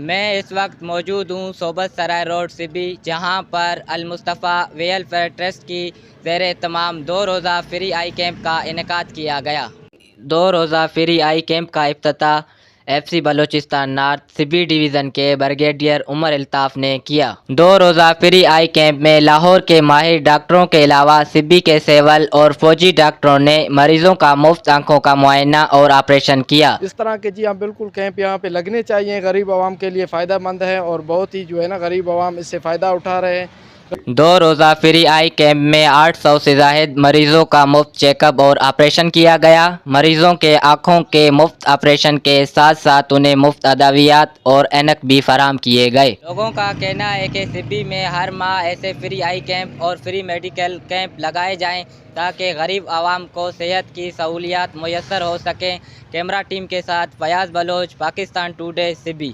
میں اس وقت موجود ہوں صوبت سرائے روڈ سبی، جہاں پر المصطفیٰ ویلفیئر ٹرسٹ کی زیر اہتمام 2 روزہ فری آئی کیمپ کا انعقاد کیا گیا۔ 2 روزہ فری آئی کیمپ کا افتتاح ایف سی بلوچستان نارتھ سبی ڈویژن کے بریگیڈیئر عمر الطاف نے کیا۔ 2 روزہ فری آئی کیمپ میں لاہور کے ماہر ڈاکٹروں کے علاوہ سبی کے سول اور فوجی ڈاکٹروں نے مریضوں کا مفت آنکھوں کا معائنہ اور آپریشن کیا۔ اس طرح کے ہاں بالکل کیمپ یہاں پہ لگنے چاہیے، غریب عوام کے لیے فائدہ مند ہے اور بہت ہی غریب عوام اس سے فائدہ اٹھا رہے ہیں۔ 2 روزہ فری آئی کیمپ میں 800 سے زائد مریضوں کا مفت چیک اپ اور آپریشن کیا گیا۔ مریضوں کے آنکھوں کے مفت آپریشن کے ساتھ ساتھ انہیں مفت ادویات اور اینک بھی فراہم کیے گئے۔ لوگوں کا کہنا ہے کہ سبی میں ہر ماہ ایسے فری آئی کیمپ اور فری میڈیکل کیمپ لگائے جائیں تاکہ غریب عوام کو صحت کی سہولیات میسر ہو سکیں۔ کیمرہ ٹیم کے ساتھ فیاض بلوچ، پاکستان ٹوڈے، سبی۔